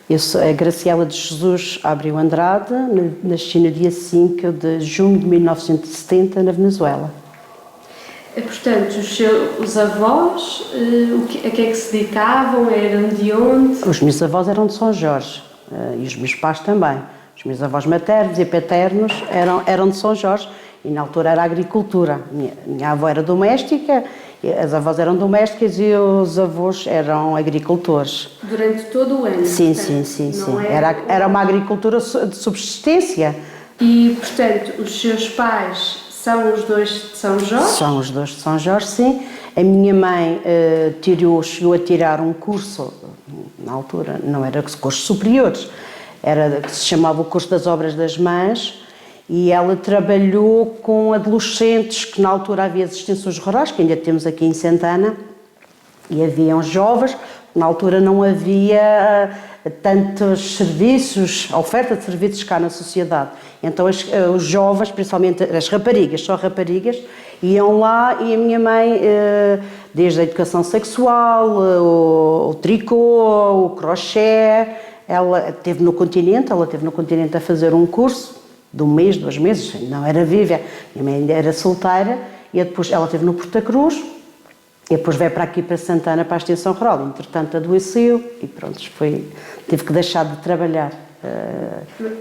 Eu sou a Graciela de Jesus Abreu Andrade, nasci no dia 5 de junho de 1970 na Venezuela. Portanto, os avós, a que é que se dedicavam? Eram de onde? Os meus avós eram de São Jorge e os meus pais também. Os meus avós maternos e paternos eram de São Jorge e na altura era agricultura. Minha avó era doméstica, as avós eram domésticas e os avós eram agricultores. Durante todo o ano? Sim, portanto, sim. Era uma agricultura de subsistência. E, portanto, os seus pais são os dois de São Jorge? São os dois de São Jorge, sim. A minha mãe chegou a tirar um curso, na altura não era cursos superiores, era que se chamava o curso das obras das mães, e ela trabalhou com adolescentes, que na altura havia as extensões rurais, que ainda temos aqui em Santana, e haviam jovens, na altura não havia tantos serviços, a oferta de serviços cá na sociedade. Então os jovens, principalmente as raparigas, só raparigas, iam lá e a minha mãe, desde a educação sexual, o tricô, o crochê, ela teve no continente a fazer um curso de um mês, 2 meses, não era viva, minha mãe ainda era solteira, e depois ela esteve no Porta Cruz, e depois veio para aqui, para Santana, para a extensão rural. Entretanto, adoeceu e pronto, tive que deixar de trabalhar.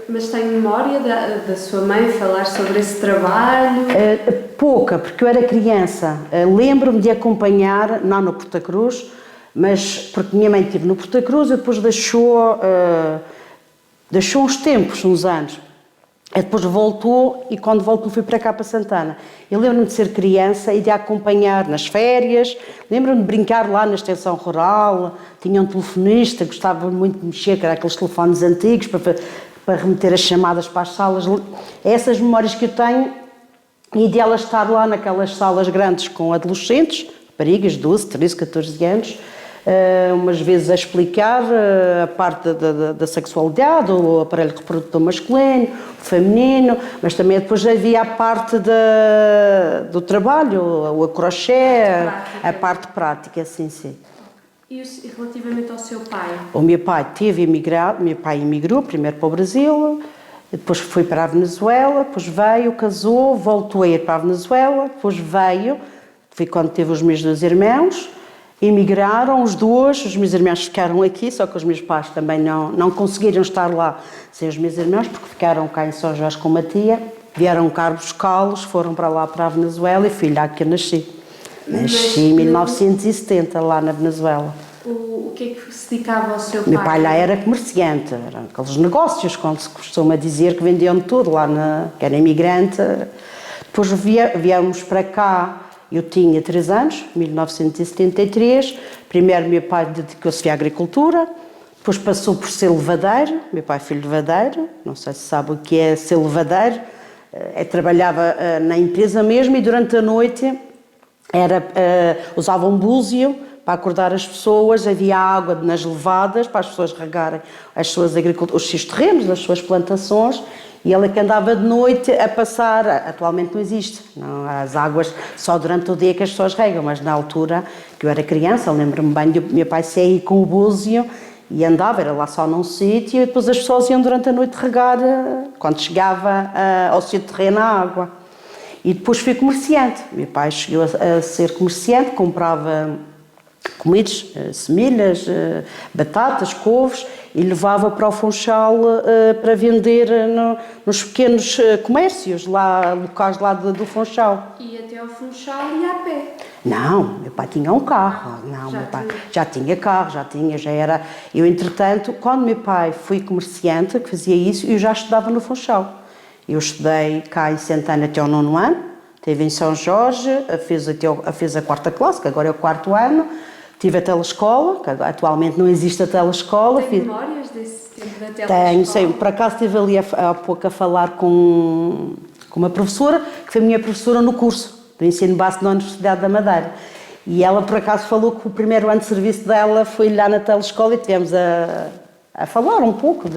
Mas tem memória da sua mãe falar sobre esse trabalho? Pouca, porque eu era criança. Lembro-me de acompanhar, não no Porta Cruz, mas porque minha mãe esteve no Porta Cruz e depois deixou uns tempos, uns anos. Depois voltou e quando voltou fui para cá, para Santana. Eu lembro-me de ser criança e de acompanhar nas férias, lembro-me de brincar lá na extensão rural, tinha um telefonista, gostava muito de mexer, que era aqueles telefones antigos, para remeter as chamadas para as salas. Essas memórias que eu tenho, e de ela estar lá naquelas salas grandes com adolescentes, raparigas, 12, 13, 14 anos, umas vezes a explicar a parte da sexualidade, o aparelho reprodutor masculino, o feminino, mas também depois havia a parte do trabalho, o crochê, a parte prática, sim. E relativamente ao seu pai? O meu pai emigrou primeiro para o Brasil, depois foi para a Venezuela, depois veio, casou, voltou a ir para a Venezuela, depois veio, foi quando teve os meus 2 irmãos, emigraram os dois, os meus irmãos ficaram aqui, só que os meus pais também não conseguiram estar lá sem os meus irmãos, porque ficaram cá em São Jorge com uma tia, vieram cá buscá-los, foram para lá, para a Venezuela, e fui lá que eu nasci. Nasci em 1970, lá na Venezuela. O que é que se dedicava ao seu pai? Meu pai lá era comerciante, eram aqueles negócios, como se costuma dizer, que vendiam tudo lá, que era imigrante. Depois viemos para cá. Eu tinha 3 anos, 1973, primeiro meu pai dedicou-se à agricultura, depois passou por ser levadeiro, meu pai é filho de levadeiro, não sei se sabe o que é ser levadeiro, trabalhava na empresa mesmo e durante a noite usava um búzio para acordar as pessoas, havia água nas levadas para as pessoas regarem os seus terrenos, as suas plantações. E ele que andava de noite a passar, atualmente não existe, não, as águas só durante o dia que as pessoas regam, mas na altura que eu era criança, eu lembro-me bem do meu pai sair com o búzio e andava, era lá só num sítio, e depois as pessoas iam durante a noite regar, quando chegava ao seu terreno a água. E depois fui comerciante, meu pai chegou a ser comerciante, comprava comidos, semilhas, batatas, couves, e levava para o Funchal para vender nos pequenos comércios, locais lá do Funchal. E até ao Funchal ia a pé? Não, meu pai tinha um carro. Não, meu pai já tinha carro, já era. Eu, entretanto, quando meu pai foi comerciante, que fazia isso, eu já estudava no Funchal. Eu estudei cá em Santana até o 9º ano, esteve em São Jorge, fez a 4ª classe, que agora é o 4º ano. Tive a telescola, que atualmente não existe a telescola. Tem memórias desse tempo da telescola? Tenho, sei. Por acaso estive ali há pouco a falar com uma professora, que foi a minha professora no curso do ensino básico da Universidade da Madeira. E ela, por acaso, falou que o primeiro ano de serviço dela foi lá na telescola e tivemos a falar um pouco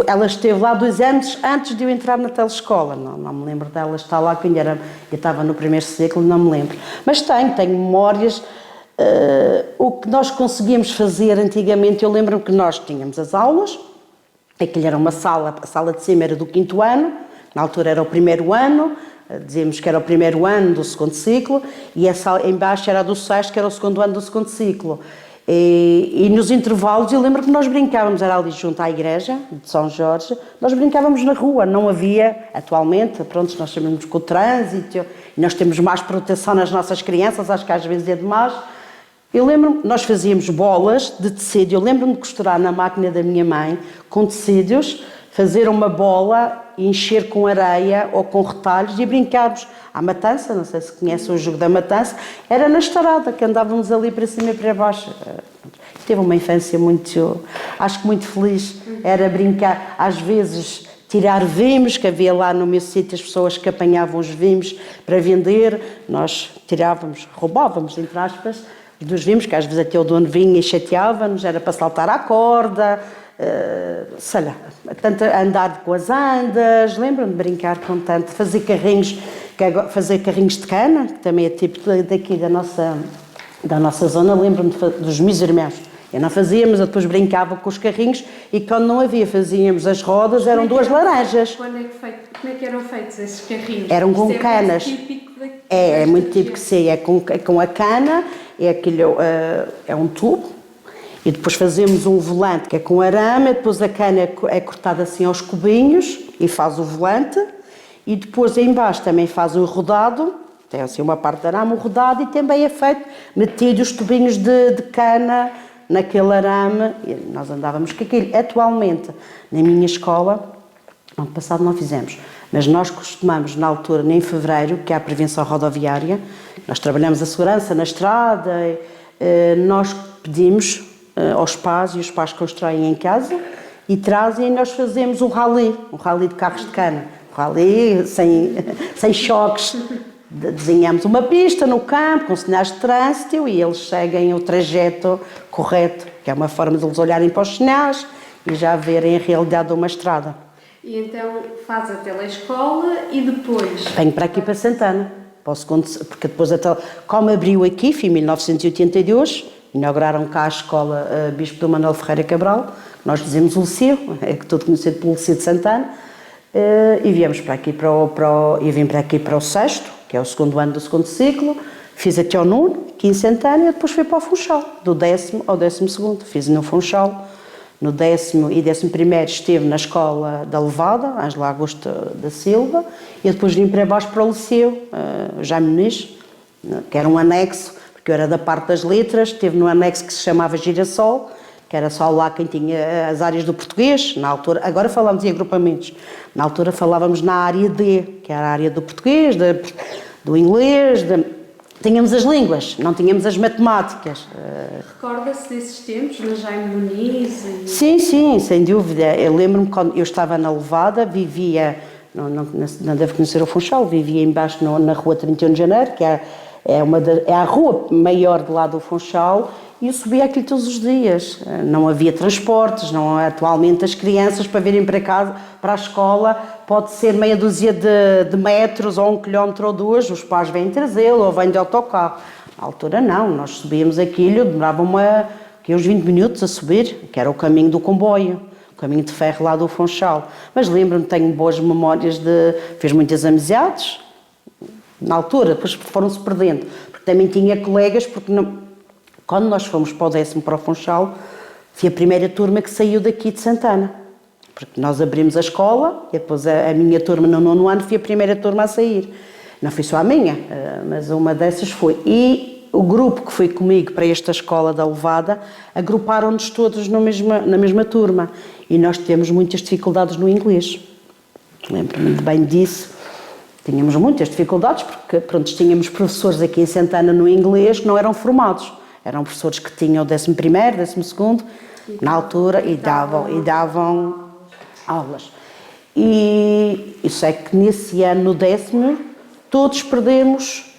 ela esteve lá 2 anos antes de eu entrar na telescola. Não me lembro dela estar lá, que eu estava no primeiro ciclo, não me lembro. Mas tenho memórias O que nós conseguíamos fazer antigamente, eu lembro-me que nós tínhamos as aulas, aquilo era uma sala, a sala de cima era do 5º ano, na altura era o 1º ano, dizíamos que era o 1º ano do 2º ciclo, e a sala embaixo era do 6º, que era o 2º ano do 2º ciclo. E nos intervalos, eu lembro que nós brincávamos, era ali junto à igreja de São Jorge, nós brincávamos na rua, não havia, atualmente, pronto, nós sabemos com o trânsito, e nós temos mais proteção nas nossas crianças, acho que às vezes é demais. Eu lembro-me, nós fazíamos bolas de tecido, eu lembro-me de costurar na máquina da minha mãe, com tecidos, fazer uma bola, encher com areia ou com retalhos e brincarmos. À matança, não sei se conhecem o jogo da matança, era na estarada, que andávamos ali para cima e para baixo. Teve uma infância muito, acho que muito feliz, era brincar, às vezes tirar vimos, que havia lá no meu sítio as pessoas que apanhavam os vimos para vender, nós tirávamos, roubávamos, entre aspas, dos vimos, que às vezes até o dono vinha e chateava-nos, era para saltar à corda, sei lá, tanto andar com as andas, lembro-me de brincar com tanto, fazer carrinhos de cana, que também é tipo daqui da nossa zona, lembro-me dos meus irmãos. Eu não fazíamos, eu depois brincava com os carrinhos e quando não havia, fazíamos as rodas, eram duas laranjas. Como é que eram feitos esses carrinhos? Eram com canas. É muito típico, sim, é com a cana, é um tubo, e depois fazemos um volante que é com arame, depois a cana é cortada assim aos cubinhos e faz o volante, e depois em baixo também faz o rodado, tem assim uma parte de arame, o rodado, e também é feito, metido os tubinhos de cana naquele arame, e nós andávamos com aquilo. Atualmente, na minha escola, ano passado não fizemos, mas nós costumamos, na altura, em fevereiro, que é a prevenção rodoviária, nós trabalhamos a segurança na estrada, nós pedimos aos pais, e os pais constroem em casa, e trazem, e nós fazemos um rally de carros de cana, um rally sem choques. Desenhamos uma pista no campo, com sinais de trânsito, e eles seguem o trajeto correto, que é uma forma de eles olharem para os sinais e já verem a realidade de uma estrada. E então faz a telescola e depois? Venho para aqui para Santana, porque depois, como abriu aqui, foi em 1982, inauguraram cá a escola Bispo do Manuel Ferreira Cabral, nós dizemos o Liceu, é que todo conhecido pelo Liceu de Santana, e viemos para aqui eu vim para aqui para o 6º, que é o 2º ano do 2º ciclo, fiz até ao 9º, aqui em Santana, e depois fui para o Funchal, do 10º ao 12º, fiz no Funchal. No 10º e 11º esteve na escola da Levada, Ângela Augusto da Silva, e depois vim para baixo para o Liceu, Jaime Muniz, que era um anexo, porque eu era da parte das letras, esteve no anexo que se chamava Girassol, que era só lá quem tinha as áreas do português, na altura, agora falamos em agrupamentos, na altura falávamos na área D, que era a área do português, do inglês, tínhamos as línguas, não tínhamos as matemáticas. Recorda-se desses tempos, na Jaime Muniz? Sim, sem dúvida. Eu lembro-me quando eu estava na Levada, vivia, não deve conhecer o Funchal, vivia embaixo na rua 31 de Janeiro, que é a rua maior de lá do Funchal, e eu subia aquilo todos os dias. Não havia transportes, atualmente as crianças para virem para casa, para a escola, pode ser meia dúzia de metros ou 1 quilómetro ou 2, os pais vêm trazê-lo ou vêm de autocarro. Na altura não, nós subíamos aquilo, demorava uns 20 minutos a subir, que era o caminho do comboio, o caminho de ferro lá do Funchal. Mas lembro-me, tenho boas memórias fiz muitas amizades, na altura, depois foram-se perdendo, porque também tinha colegas, quando nós fomos para o 10º para o Funchal, foi a primeira turma que saiu daqui de Santana, porque nós abrimos a escola, e depois a minha turma no 9º ano foi a primeira turma a sair. Não foi só a minha, mas uma dessas foi. E o grupo que foi comigo para esta escola da Levada, agruparam-nos todos na mesma turma, e nós temos muitas dificuldades no inglês. Lembro-me bem disso. Tínhamos muitas dificuldades, porque tínhamos professores aqui em Santana no inglês que não eram formados. Eram professores que tinham o 11º, 12º, na altura, e davam aulas. E isso é que nesse ano, no 10º, todos perdemos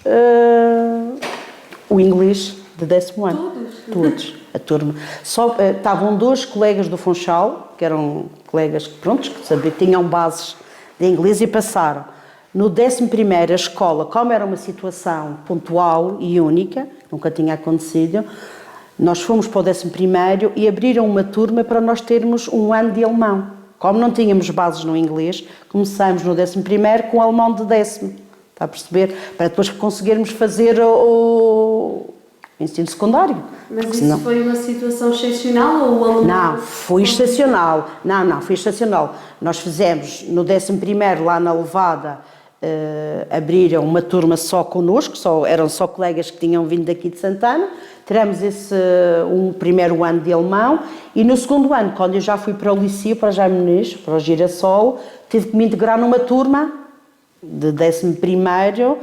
o inglês de 10º ano. Todos. A turma. Só estavam 2 colegas do Funchal, que eram colegas que sabiam, tinham bases de inglês e passaram. No 11º, a escola, como era uma situação pontual e única, nunca tinha acontecido, nós fomos para o 11º e abriram uma turma para nós termos um ano de alemão. Como não tínhamos bases no inglês, começamos no 11º com o alemão de 10º. Está a perceber? Para depois conseguirmos fazer o ensino secundário. Mas isso senão... foi uma situação excepcional ou o alemão? Não, foi excepcional. Não, foi excepcional. Nós fizemos no 11º lá na Levada, abriram uma turma só connosco, eram só colegas que tinham vindo daqui de Santana. Tivemos um primeiro ano de alemão e no segundo ano, quando eu já fui para o liceu, para Jaime Muniz, para o Girassol, tive que me integrar numa turma de 11º,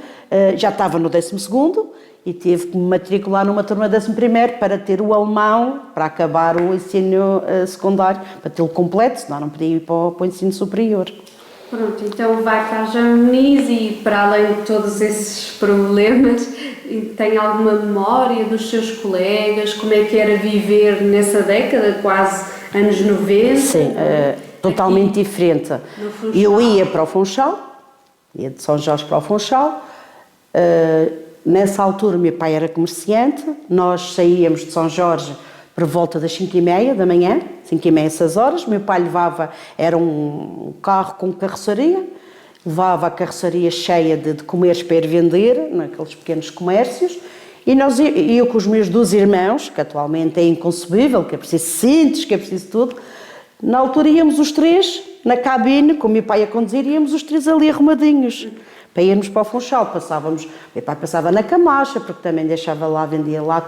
já estava no 12º e tive que me matricular numa turma de 11º para ter o alemão, para acabar o ensino secundário, para tê-lo completo, senão não podia ir para o ensino superior. Pronto, então vai para a Jaime Muniz e para além de todos esses problemas, tem alguma memória dos seus colegas, como é que era viver nessa década, quase anos 90? Sim, totalmente diferente. Eu ia para o Funchal, ia de São Jorge para o Funchal, nessa altura meu pai era comerciante, nós saíamos de São Jorge por volta das 5h30 da manhã, 5h30, 6 horas, meu pai levava, era um carro com carroçaria, levava a carroçaria cheia de comeres para ir vender, naqueles pequenos comércios, e eu com os meus 2 irmãos, que atualmente é inconcebível, que é preciso cintos, que é preciso tudo, na altura íamos os 3 na cabine, com o meu pai a conduzir, íamos os 3 ali arrumadinhos, para irmos para o Funchal, meu pai passava na Camacha, porque também deixava lá, vendia lá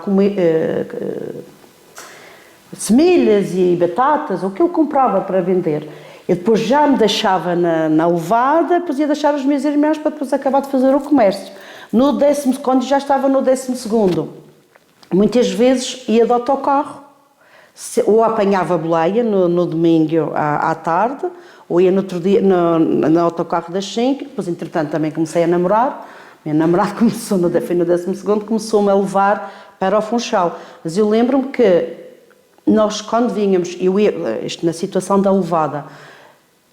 semilhas e batatas, o que eu comprava para vender. Eu depois já me deixava na Levada, depois ia deixar os meus irmãos para depois acabar de fazer o comércio. Quando já estava no 12º, muitas vezes ia de autocarro, ou apanhava boleia no domingo à tarde, ou ia no outro dia no autocarro das 5, depois entretanto também comecei a namorar, meu namorado foi no 12º, começou-me a levar para o Funchal. Mas eu lembro-me que nós, quando vínhamos, isto na situação da Levada,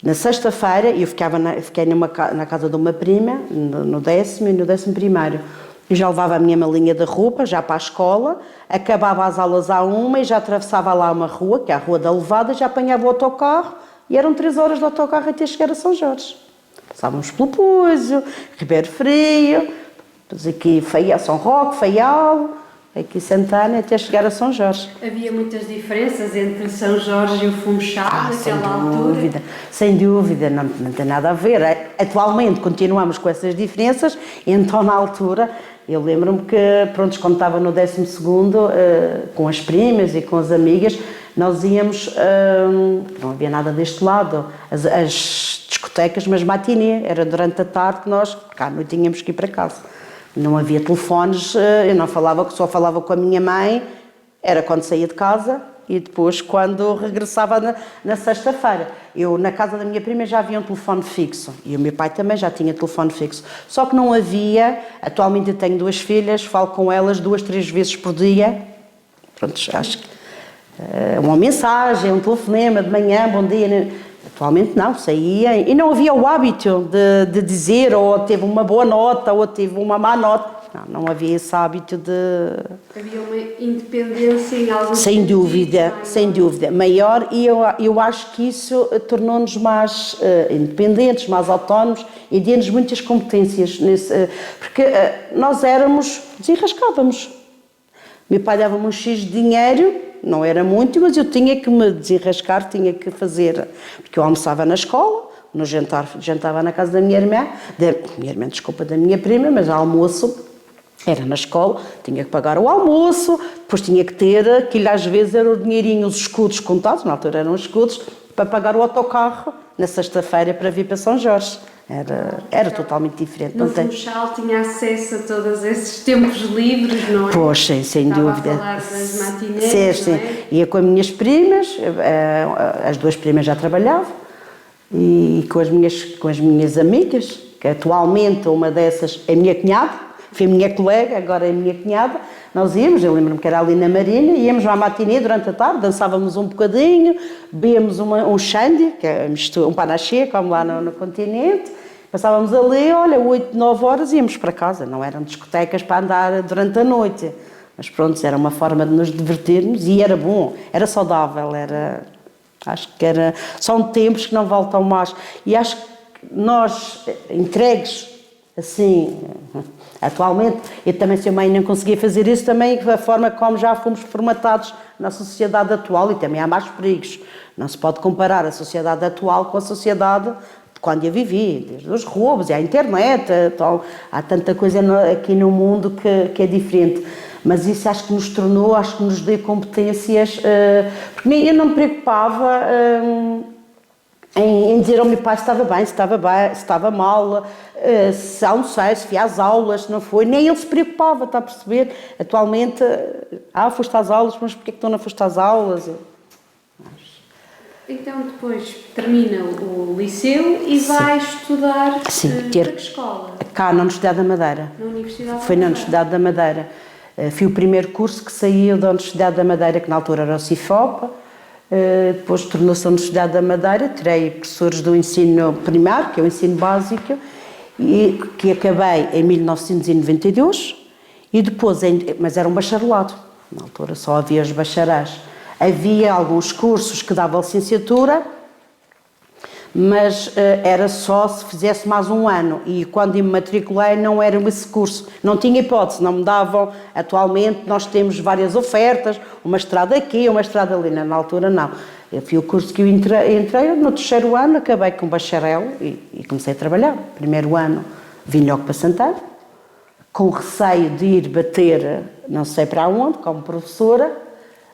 na sexta-feira, eu fiquei na casa de uma prima, no 10º e no 11º. Eu já levava a minha malinha de roupa, já para a escola, acabava as aulas à 1 e já atravessava lá uma rua, que é a Rua da Levada, já apanhava o autocarro e eram 3 horas de autocarro até chegar a São Jorge. Passávamos pelo Púzio, Ribeiro Frio, depois aqui São Roque, Faial, aqui Santana, até chegar a São Jorge. Havia muitas diferenças entre São Jorge e o Funchal naquela altura? Sem dúvida, não tem nada a ver. Atualmente continuamos com essas diferenças, então na altura, eu lembro-me que, pronto, quando estava no 12º, com as primas e com as amigas, nós íamos, não havia nada deste lado, as discotecas, mas matinê, era durante a tarde que nós, cá, não tínhamos que ir para casa. Não havia telefones, eu não falava, só falava com a minha mãe, era quando saía de casa e depois quando regressava na sexta-feira. Eu, na casa da minha prima, já havia um telefone fixo e o meu pai também já tinha telefone fixo. Só que não havia, atualmente eu tenho 2 filhas, falo com elas 2, 3 vezes por dia. Pronto, acho que uma mensagem, um telefonema de manhã, bom dia. Atualmente não, saía e não havia o hábito de dizer ou teve uma boa nota ou teve uma má nota. Não havia esse hábito de... Havia uma independência em alguns Sem dúvida, maior, e eu acho que isso tornou-nos mais independentes, mais autónomos e deu-nos muitas competências, porque nós desenrascávamos. Meu pai dava-me um X de dinheiro, não era muito, mas eu tinha que me desenrascar, tinha que fazer, porque eu almoçava na escola, no jantar, jantava na casa da minha irmã, da minha prima, mas almoço era na escola, tinha que pagar o almoço, depois tinha que ter, aquilo às vezes era o dinheirinho, os escudos contados, na altura eram escudos, para pagar o autocarro na sexta-feira para vir para São Jorge. Era totalmente diferente. No Funchal tinha acesso a todos esses tempos livres, não é? Pois, sem dúvida. Estava a falar das matinés, sim. não é? Ia com as minhas primas, as 2 primas já trabalhavam, e com as minhas amigas, que atualmente uma dessas é a minha cunhada, foi a minha colega, agora é a minha cunhada. Nós íamos, eu lembro-me que era ali na Marina, íamos à matinê durante a tarde, dançávamos um bocadinho, bebíamos um xandi, que é um panaché, como lá no continente, Passávamos ali, olha, 8, 9 horas íamos para casa, não eram discotecas para andar durante a noite. Mas pronto, era uma forma de nos divertirmos e era bom, era saudável, acho que são tempos que não voltam mais. E acho que nós, entregues, assim, atualmente, eu também, se a mãe não conseguia fazer isso, também a forma como já fomos formatados na sociedade atual, e também há mais perigos. Não se pode comparar a sociedade atual com a sociedade de quando eu vivi, desde os roubos e a internet, então, há tanta coisa aqui no mundo que é diferente. Mas isso acho que nos tornou, acho que nos deu competências, porque eu não me preocupava em dizer ao meu pai se estava bem, se estava mal, se almocei, se fui às aulas, se não foi, nem ele se preocupava, está a perceber? Atualmente, foste às aulas, mas porquê que tu não foste às aulas? Então depois termina o liceu e vai estudar para que escola? Cá na Universidade da Madeira. Na Universidade da Madeira? Foi na Universidade da Madeira. Fui o primeiro curso que saiu da Universidade da Madeira, que na altura era o CIFOP, depois tornou-se a Universidade da Madeira, terei professores do ensino primário, que é o ensino básico, e que acabei em 1992, e depois, mas era um bacharelado, na altura só havia os bacharéis. Havia alguns cursos que davam licenciatura, mas era só se fizesse mais um ano, e quando me matriculei não era esse curso, não tinha hipótese, não me davam. Atualmente nós temos várias ofertas, uma estrada aqui, uma estrada ali, na altura não. Eu fui o curso que eu entrei no terceiro ano, acabei com bacharel e comecei a trabalhar. Primeiro ano vim logo para Santana, com receio de ir bater não sei para onde, como professora.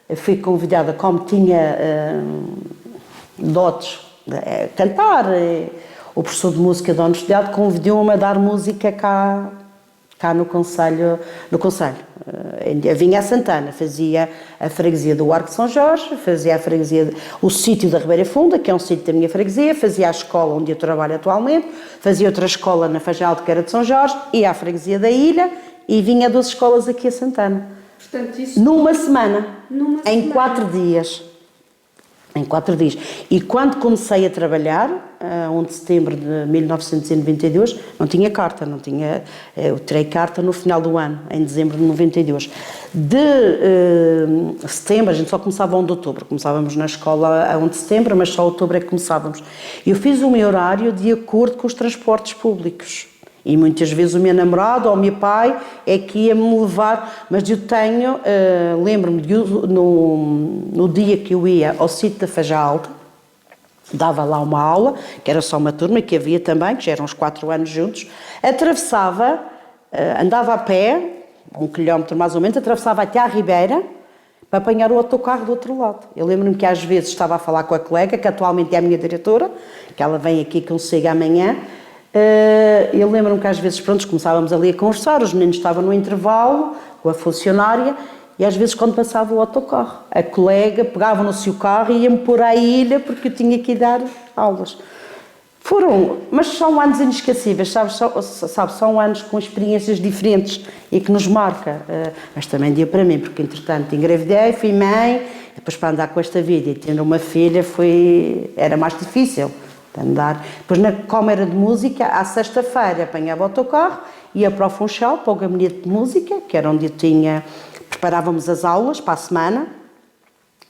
Eu fui convidada, como tinha dotes de cantar, o professor de música da Universidade convidou-me a dar música cá no Conselho. Eu vinha a Santana, fazia a freguesia do Arco de São Jorge, fazia a freguesia, o sítio da Ribeira Funda, que é um sítio da minha freguesia, fazia a escola onde eu trabalho atualmente, fazia outra escola na Fagem Alto, que era de São Jorge, ia à freguesia da Ilha e vinha a 2 escolas aqui a Santana. Portanto, isso numa semana, em 4 dias. Em 4 dias. E quando comecei a trabalhar, 1 de setembro de 1992, não tinha carta, eu tirei carta no final do ano, em dezembro de 92. De setembro, a gente só começava a 1 de outubro, começávamos na escola a 1 de setembro, mas só a outubro é que começávamos. Eu fiz o meu horário de acordo com os transportes públicos. E muitas vezes o meu namorado ou o meu pai é que ia-me levar, mas eu tenho, lembro-me no dia que eu ia ao sítio da Fagem Alta, dava lá uma aula, que era só uma turma, que havia também, que já eram uns 4 anos juntos, atravessava, andava a pé, 1 quilómetro mais ou menos, atravessava até à Ribeira, para apanhar o autocarro do outro lado. Eu lembro-me que às vezes estava a falar com a colega, que atualmente é a minha diretora, que ela vem aqui consigo amanhã. Eu lembro-me que às vezes, pronto, começávamos ali a conversar, os meninos estavam no intervalo com a funcionária e às vezes quando passava o autocarro, a colega pegava no seu carro e ia-me pôr à ilha porque eu tinha que ir dar aulas. Mas são anos inesquecíveis, sabe, são anos com experiências diferentes e que nos marca, mas também deu para mim, porque entretanto engravidei, fui mãe, depois para andar com esta vida e tendo uma filha era mais difícil. Andar. Depois, como era de música, à sexta-feira apanhava o autocarro, ia para o Funchal, para o gabinete de música, que era onde preparávamos as aulas para a semana,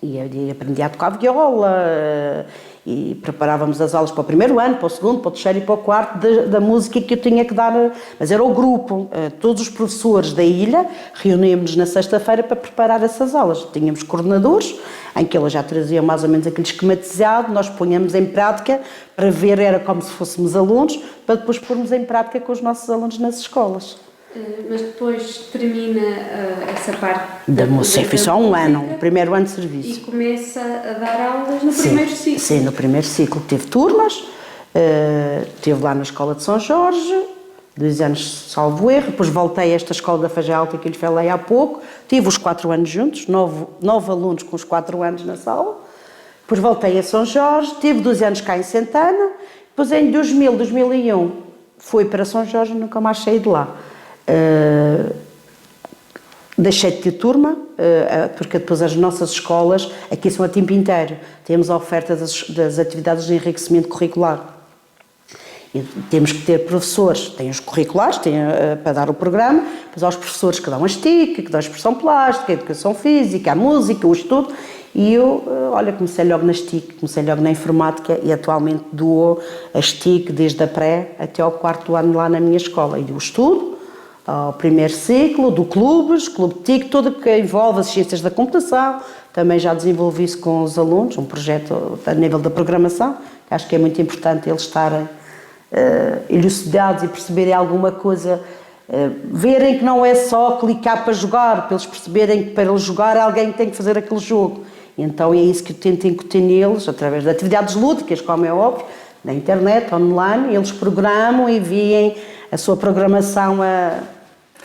e aprendia a tocar viola, e preparávamos as aulas para o primeiro ano, para o segundo, para o terceiro e para o quarto da música que eu tinha que dar, mas era o grupo, todos os professores da ilha reuníamos-nos na sexta-feira para preparar essas aulas. Tínhamos coordenadores, em que eles já traziam mais ou menos aquele esquematizado, nós punhamos em prática para ver, era como se fôssemos alunos, para depois pormos em prática com os nossos alunos nas escolas. Mas depois termina essa parte da música. Foi só 1 ano, o primeiro ano de serviço. E começa a dar aulas no primeiro ciclo. Sim, no primeiro ciclo tive turmas, estive lá na Escola de São Jorge, 2 anos salvo erro, depois voltei a esta escola da Fagem Alta que eu lhe falei há pouco, tive os 4 anos juntos, 9 alunos com os 4 anos na sala, depois voltei a São Jorge, tive 2 anos cá em Santana, depois em 2001 fui para São Jorge e nunca mais saí de lá. Deixei de ter turma, porque depois as nossas escolas aqui são a tempo inteiro, temos a oferta das atividades de enriquecimento curricular. E temos que ter professores, tem os curriculares, para dar o programa, depois há os professores que dão a STIC, que dão a expressão plástica, a educação física, a música, o estudo, e eu, olha, comecei logo na STIC, comecei logo na informática e atualmente dou a STIC desde a pré até ao 4º ano lá na minha escola. E o estudo, ao primeiro ciclo, do clubes, clube TIC, tudo que envolve as ciências da computação. Também já desenvolvi isso com os alunos, um projeto a nível da programação, que acho que é muito importante eles estarem elucidados e perceberem alguma coisa, verem que não é só clicar para jogar, para eles perceberem que para eles jogar alguém tem que fazer aquele jogo. E então é isso que eu tento incutir neles, através de atividades lúdicas, como é óbvio, na internet, online, eles programam e enviem a sua programação a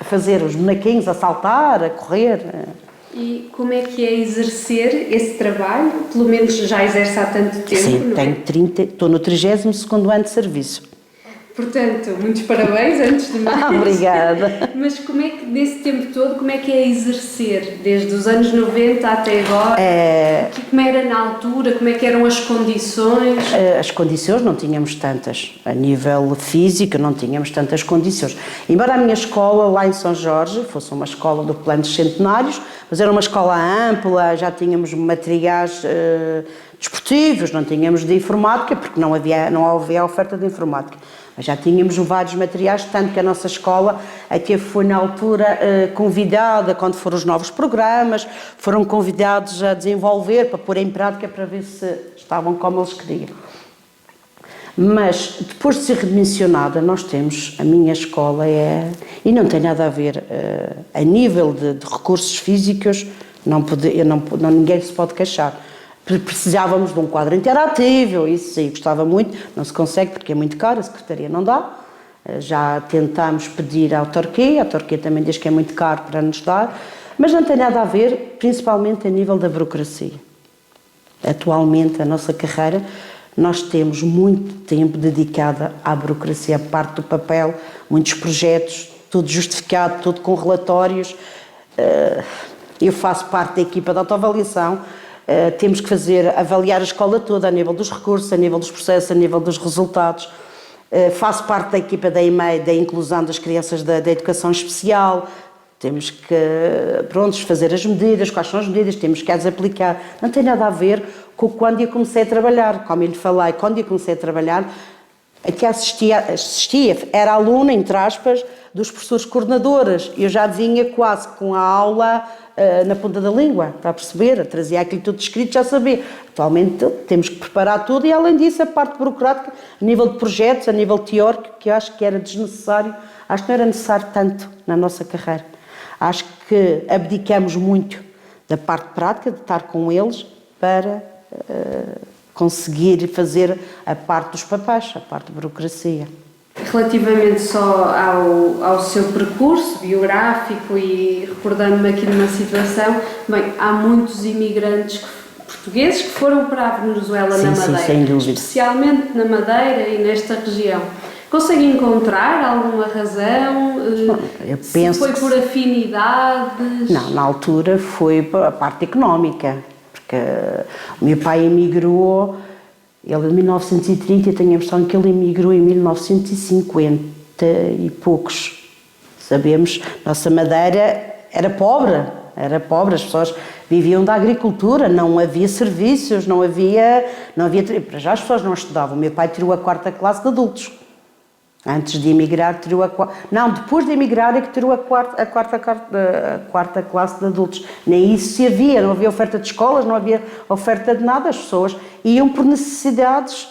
fazer os bonequinhos, a saltar, a correr. E como é que é exercer esse trabalho? Pelo menos já exerce há tanto tempo, Sim, não é? estou no 32º ano de serviço. Portanto, muitos parabéns, antes de mais. Obrigada. Mas como é que, nesse tempo todo, como é que é exercer? Desde os anos 90 até agora? Como era na altura? Como é que eram as condições? As condições não tínhamos tantas. A nível físico não tínhamos tantas condições. Embora a minha escola, lá em São Jorge, fosse uma escola do Plano dos Centenários, mas era uma escola ampla, já tínhamos materiais desportivos, não tínhamos de informática, porque não havia oferta de informática. Mas já tínhamos vários materiais, tanto que a nossa escola até foi na altura convidada, quando foram os novos programas, foram convidados a desenvolver, para pôr em prática, para ver se estavam como eles queriam. Mas depois de ser redimensionada, nós temos, a minha escola e não tem nada a ver, a nível de recursos físicos, ninguém se pode queixar. Precisávamos de um quadro interativo, isso sim, gostava muito, não se consegue porque é muito caro, a secretaria não dá. Já tentámos pedir à autarquia também diz que é muito caro para nos dar, mas não tem nada a ver, principalmente a nível da burocracia. Atualmente, a nossa carreira, nós temos muito tempo dedicado à burocracia, a parte do papel, muitos projetos, tudo justificado, tudo com relatórios. Eu faço parte da equipa de autoavaliação. Temos que avaliar a escola toda, a nível dos recursos, a nível dos processos, a nível dos resultados. Faço parte da equipa da EMEI, da inclusão das crianças da educação especial. Temos que, fazer as medidas, quais são as medidas, temos que as aplicar. Não tem nada a ver com quando eu comecei a trabalhar. Como eu lhe falei, quando eu comecei a trabalhar, até assistia, era aluna, entre aspas, dos professores coordenadores. Eu já vinha quase com a aula na ponta da língua, para perceber, trazia aquilo tudo escrito, já sabia. Atualmente temos que preparar tudo e, além disso, a parte burocrática, a nível de projetos, a nível teórico, que eu acho que era desnecessário, acho que não era necessário tanto na nossa carreira. Acho que abdicamos muito da parte prática, de estar com eles, para conseguir fazer a parte dos papéis, a parte de burocracia. Relativamente só ao seu percurso biográfico e recordando-me aqui de uma situação, bem, há muitos imigrantes portugueses que foram para a Venezuela na Madeira, sem dúvida. Especialmente na Madeira e nesta região. Consegue encontrar alguma razão? Eu penso se foi por afinidades? Não, na altura foi a parte económica, porque o meu pai emigrou. Ele em 1930, eu tenho a impressão que ele emigrou em 1950 e poucos. Sabemos, nossa Madeira era pobre, as pessoas viviam da agricultura, não havia serviços, não havia, para já as pessoas não estudavam. O meu pai tirou a 4ª classe de adultos. Antes de emigrar, depois de emigrar é que tirou a quarta classe de adultos. Nem isso se havia, não havia oferta de escolas, não havia oferta de nada. As pessoas iam por necessidades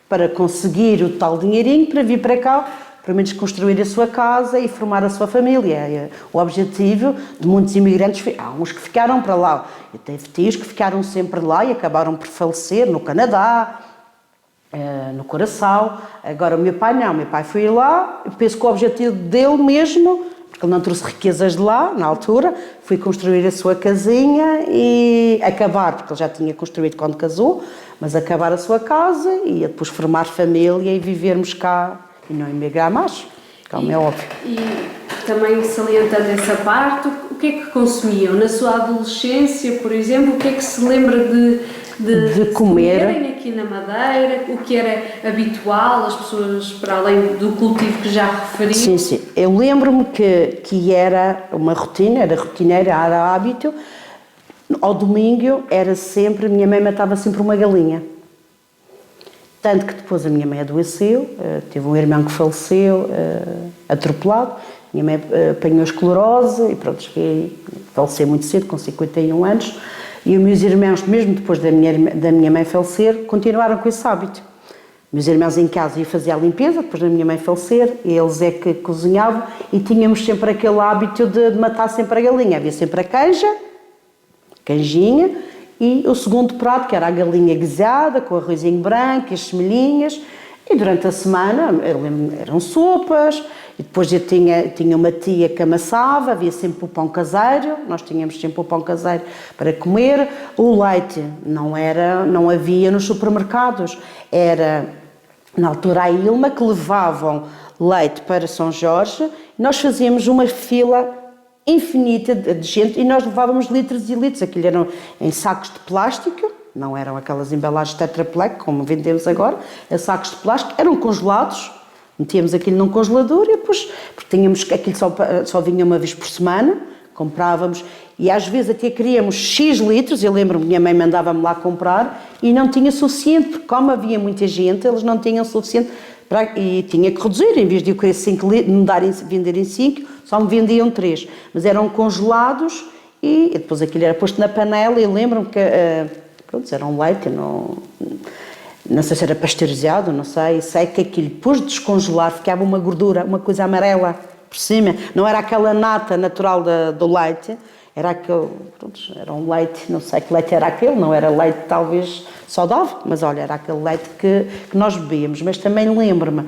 para conseguir o tal dinheirinho para vir para cá, pelo menos construir a sua casa e formar a sua família. O objetivo de muitos imigrantes, há uns que ficaram para lá, eu tive tios que ficaram sempre lá e acabaram por falecer no Canadá, no Curaçao. Agora o meu pai não, o meu pai foi lá, eu penso que o objetivo dele mesmo, porque ele não trouxe riquezas de lá na altura, foi construir a sua casinha e acabar, porque ele já tinha construído quando casou, mas acabar a sua casa e depois formar família e vivermos cá e não emigrar mais, como é óbvio. E também salientando essa parte, o que é que consumiam? Na sua adolescência, por exemplo, o que é que se lembra de comerem aqui na Madeira? O que era habitual, as pessoas, para além do cultivo que já referiu? Sim, sim. Eu lembro-me que era uma rotina, era rotineira, era hábito. Ao domingo era sempre, a minha mãe matava sempre uma galinha. Tanto que depois a minha mãe adoeceu, teve um irmão que faleceu, atropelado. Minha mãe apanhou esclerose e pronto, faleceu muito cedo, com 51 anos. E os meus irmãos, mesmo depois da minha mãe falecer, continuaram com esse hábito. Meus irmãos em casa iam fazer a limpeza, depois da minha mãe falecer, eles é que cozinhavam e tínhamos sempre aquele hábito de matar sempre a galinha. Havia sempre a canjinha, e o segundo prato, que era a galinha guisada, com arrozinho branco, as semelhinhas, e durante a semana eram sopas, e depois eu tinha uma tia que amassava, havia sempre o pão caseiro, nós tínhamos sempre o pão caseiro para comer. O leite não havia nos supermercados, era na altura a Ilma que levavam leite para São Jorge, e nós fazíamos uma fila infinita de gente e nós levávamos litros e litros, aquilo eram em sacos de plástico, não eram aquelas embalagens Tetra Pak como vendemos agora, sacos de plástico, eram congelados, metíamos aquilo num congelador e depois, porque tínhamos, aquilo só vinha uma vez por semana, comprávamos e às vezes até queríamos X litros, eu lembro-me, minha mãe mandava-me lá comprar e não tinha suficiente, porque como havia muita gente, eles não tinham suficiente e tinha que reduzir, em vez de eu querer 5 litros, venderem 5, só me vendiam 3, mas eram congelados e depois aquilo era posto na panela e lembro-me que, pronto, era um leite, não sei se era pasteurizado, não sei que aquilo, depois de descongelar, ficava uma gordura, uma coisa amarela por cima, não era aquela nata natural do leite, era aquele, pronto, era um leite, não sei que leite era aquele, não era leite talvez saudável, mas olha, era aquele leite que nós bebíamos, mas também lembro-me,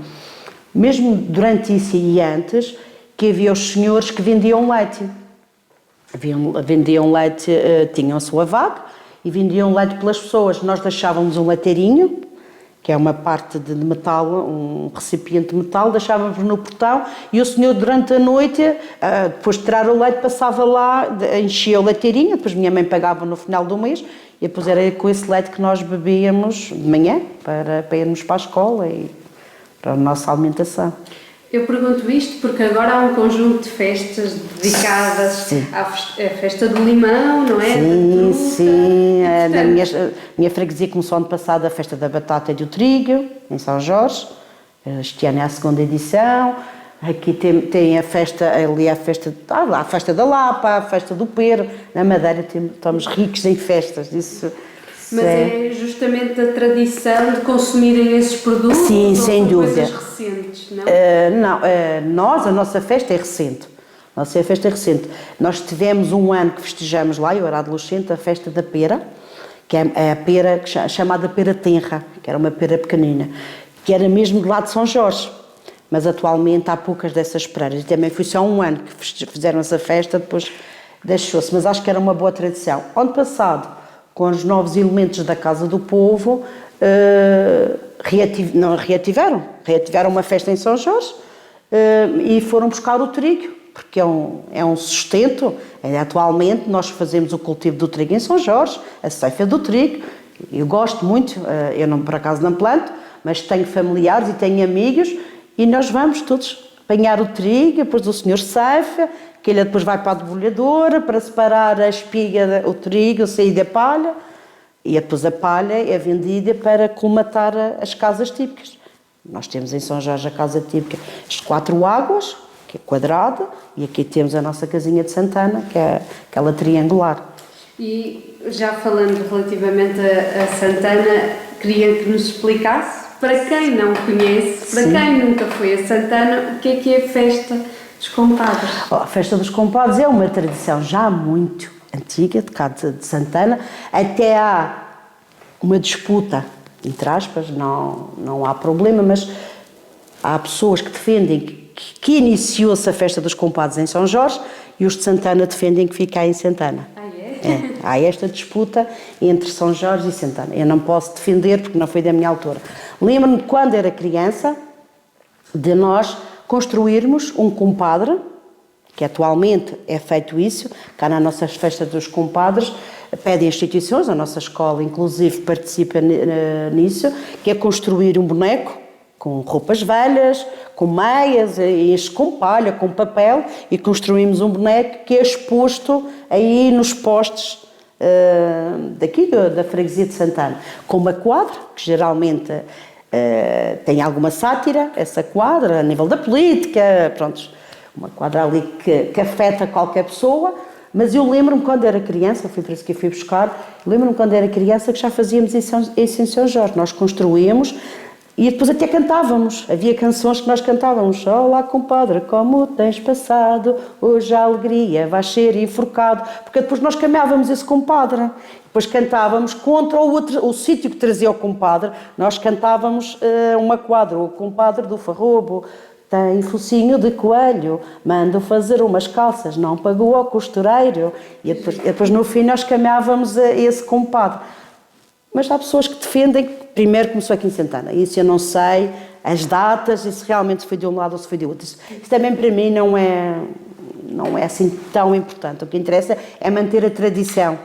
mesmo durante isso e antes, que havia os senhores que vendiam leite. Vendiam leite, tinham a sua vaga e vendiam leite pelas pessoas. Nós deixávamos um leiteirinho, que é uma parte de metal, um recipiente de metal, deixávamos no portão e o senhor durante a noite, depois de tirar o leite, passava lá, enchia o leiteirinho, depois minha mãe pagava no final do mês e depois era com esse leite que nós bebíamos de manhã para irmos para a escola e para a nossa alimentação. Eu pergunto isto porque agora há um conjunto de festas dedicadas à festa do limão, não é? Sim. Na minha freguesia começou ano passado a festa da batata e do trigo, em São Jorge. Este ano é a segunda edição. Aqui tem a festa, ali a festa da Lapa, a festa do Pero. Na Madeira estamos ricos em festas, isso. Mas é justamente a tradição de consumirem esses produtos? Sim, sem dúvida. Coisas recentes, não? A nossa festa é recente. Nós tivemos um ano que festejamos lá, eu era adolescente, a festa da pera, que é a pera chamada pera tenra, que era uma pera pequenina, que era mesmo de lá de São Jorge. Mas atualmente há poucas dessas pereiras. E também foi só um ano que fizeram essa festa, depois deixou-se. Mas acho que era uma boa tradição. Ano passado, com os novos elementos da Casa do Povo, reativaram uma festa em São Jorge e foram buscar o trigo, porque é um sustento. Atualmente nós fazemos o cultivo do trigo em São Jorge, a ceifa do trigo. Eu gosto muito, eu não, por acaso não planto, mas tenho familiares e tenho amigos e nós vamos todos apanhar o trigo, depois o senhor ceifa, que ele depois vai para a debulhadora para separar a espiga, o trigo, sair da palha, e depois a palha é vendida para colmatar as casas típicas. Nós temos em São Jorge a casa típica, as 4 águas, que é quadrada, e aqui temos a nossa casinha de Santana, que é aquela triangular. E já falando relativamente a Santana, queria que nos explicasse, para quem não conhece, para quem nunca foi a Santana, o que é a festa dos compadres? A festa dos compadres é uma tradição já muito antiga, de cá de Santana. Até há uma disputa, entre aspas, não há problema, mas há pessoas que defendem que iniciou-se a festa dos compadres em São Jorge e os de Santana defendem que fica em Santana. Há esta disputa entre São Jorge e Santana. Eu não posso defender porque não foi da minha altura. Lembro-me quando era criança de nós construirmos um compadre que atualmente é feito isso, cá nas nossas festas dos compadres, pedem instituições, a nossa escola inclusive participa nisso, que é construir um boneco com roupas velhas, com meias, enche com palha, com papel, e construímos um boneco que é exposto aí nos postes daqui da freguesia de Santana, com uma quadra, que geralmente tem alguma sátira, essa quadra, a nível da política, pronto, uma quadra ali que afeta qualquer pessoa. Mas eu lembro-me quando era criança, foi por isso que eu fui buscar, lembro-me quando era criança que já fazíamos isso em São Jorge, nós construímos e depois até cantávamos, havia canções que nós cantávamos: olá compadre, como tens passado, hoje a alegria vais ser enforcado, porque depois nós caminhávamos esse compadre, depois cantávamos contra o sítio que trazia o compadre, nós cantávamos uma quadra, o compadre do Farrobo tem focinho de coelho, mando fazer umas calças, não pagou ao costureiro. E depois no fim nós caminhávamos a esse compadre. Mas há pessoas que defendem que primeiro começou aqui em Santana. Isso eu não sei, as datas, isso realmente foi de um lado ou se foi de outro. Isso também para mim não é assim tão importante. O que interessa é manter a tradição.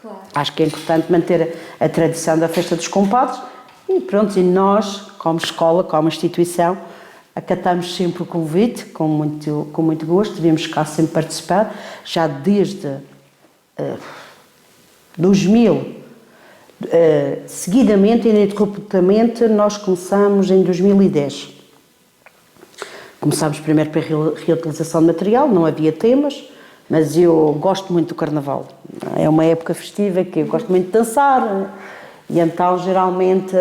Claro. Acho que é importante manter a tradição da festa dos compadres. E pronto, e nós, como escola, como instituição, acatamos sempre o convite, com muito gosto, devíamos cá sempre participar, já desde 2000, seguidamente, ininterruptamente, nós começamos em 2010. Começámos primeiro pela reutilização de material, não havia temas, mas eu gosto muito do Carnaval. É uma época festiva que eu gosto muito de dançar, e então geralmente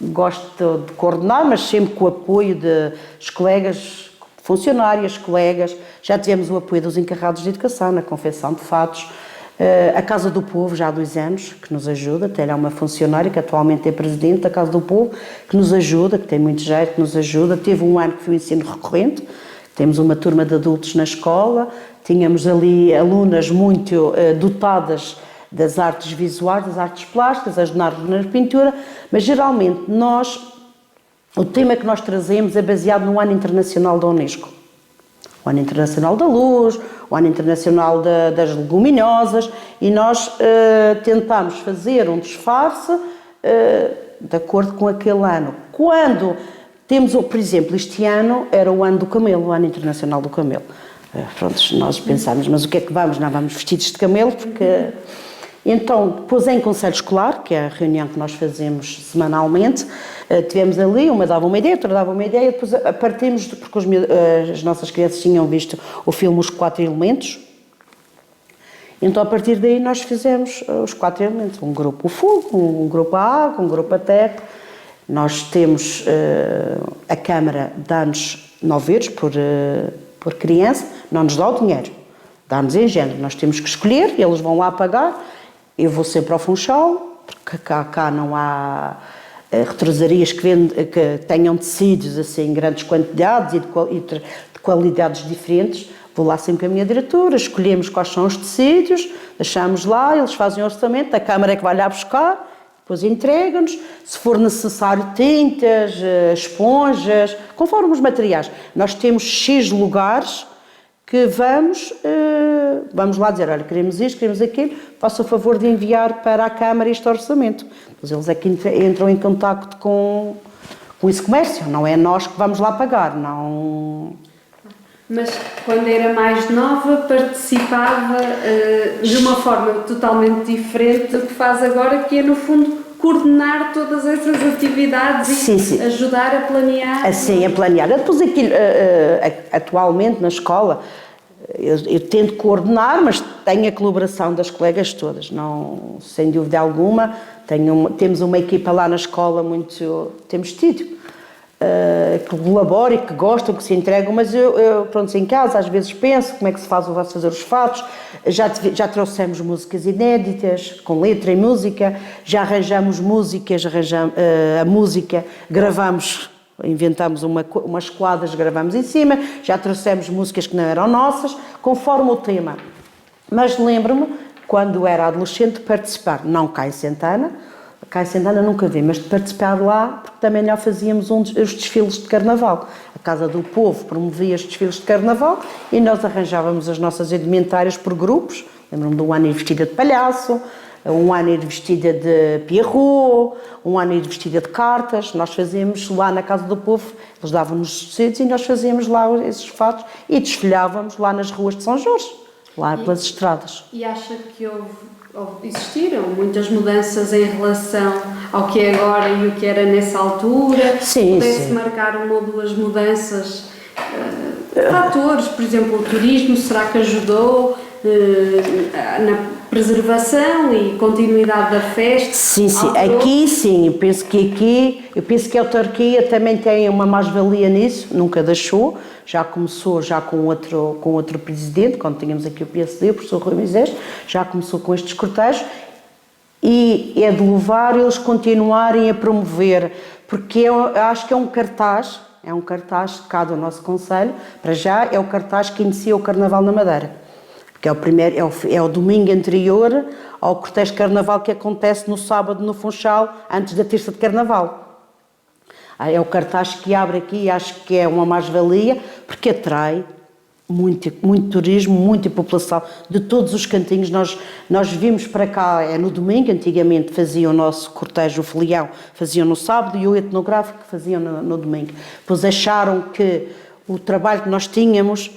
gosto de coordenar, mas sempre com o apoio dos colegas, funcionárias, colegas. Já tivemos o apoio dos encarregados de educação na confecção de fatos. A Casa do Povo, já há 2 anos, que nos ajuda, até há uma funcionária que atualmente é presidente da Casa do Povo, que nos ajuda, que tem muito jeito, que nos ajuda. Teve um ano que foi o ensino recorrente, temos uma turma de adultos na escola, tínhamos ali alunas muito dotadas das artes visuais, das artes plásticas, ajudaram-nos na pintura, mas geralmente o tema que nós trazemos é baseado no Ano Internacional da Unesco. O Ano Internacional da Luz, o Ano Internacional das Leguminosas, e nós tentamos fazer um disfarce de acordo com aquele ano. Quando temos, por exemplo, este ano era o ano do camelo, o Ano Internacional do Camelo. Pronto, nós pensámos, mas o que é que vamos? Não vamos vestidos de camelo, porque... Então, depois em Conselho Escolar, que é a reunião que nós fazemos semanalmente, tivemos ali, uma dava uma ideia, outra dava uma ideia, depois partimos, porque as nossas crianças tinham visto o filme Os 4 Elementos, então a partir daí nós fizemos os 4 elementos, um grupo o fogo, um grupo a água, um grupo a terra. Nós temos, a Câmara dá-nos 9 euros por criança, não nos dá o dinheiro, dá-nos em género, nós temos que escolher, eles vão lá pagar. Eu vou sempre ao Funchal, porque cá não há retrosarias que tenham tecidos assim, em grandes quantidades e de qualidades diferentes. Vou lá sempre com a minha diretora, escolhemos quais são os tecidos, deixamos lá, eles fazem o orçamento, a Câmara é que vai lá buscar, depois entregam-nos, se for necessário tintas, esponjas, conforme os materiais. Nós temos X lugares que vamos lá dizer, olha, queremos isto, queremos aquilo, faça o favor de enviar para a Câmara este orçamento. Pois eles é que entram em contacto com esse comércio, não é nós que vamos lá pagar, não... Mas quando era mais nova participava de uma forma totalmente diferente do que faz agora, que é no fundo coordenar todas essas atividades e ajudar a planear. Assim, a planear. Depois aquilo, atualmente na escola, eu tento coordenar, mas tenho a colaboração das colegas todas, não, sem dúvida alguma. Temos uma equipa lá na escola temos tido, que colabora e que gostam, que se entregam, mas eu pronto, em casa às vezes penso como é que se faz fazer os fatos. Já trouxemos músicas inéditas, com letra e música, já arranjamos músicas, a música, gravamos, inventamos umas quadras, gravamos em cima, já trouxemos músicas que não eram nossas, conforme o tema. Mas lembro-me, quando era adolescente, participar, não cá em Santana, cá em Santana nunca vi, mas de participar lá, porque também nós fazíamos os desfiles de carnaval. A Casa do Povo promovia os desfiles de carnaval e nós arranjávamos as nossas indumentárias por grupos. Lembro-me de um ano ir vestida de palhaço, um ano ir vestida de Pierrot, um ano ir vestida de cartas. Nós fazíamos lá na Casa do Povo, eles davam-nos os tecidos e nós fazíamos lá esses fatos e desfilávamos lá nas ruas de São Jorge, lá pelas estradas. E acha que existiram muitas mudanças em relação ao que é agora e o que era nessa altura? Sim, Pudesse sim. marcar uma ou duas mudanças, fatores, por exemplo, o turismo, será que ajudou na preservação e continuidade da festa? Sim, sim. Aqui sim, eu penso que a autarquia também tem uma mais-valia nisso, nunca deixou, já começou já com outro presidente, quando tínhamos aqui o PSD, o professor Rui Moisés, já começou com estes cortejos e é de louvar eles continuarem a promover, porque eu acho que é um cartaz cá do nosso concelho, para já é o cartaz que inicia o Carnaval na Madeira. Porque é o domingo anterior ao cortejo de carnaval que acontece no sábado no Funchal, antes da terça de carnaval. É o cartaz que abre aqui e acho que é uma mais-valia, porque atrai muito turismo, muita população de todos os cantinhos. Nós vimos para cá, é no domingo, antigamente faziam o nosso cortejo, o folião, faziam no sábado e o etnográfico faziam no domingo. Pois acharam que o trabalho que nós tínhamos,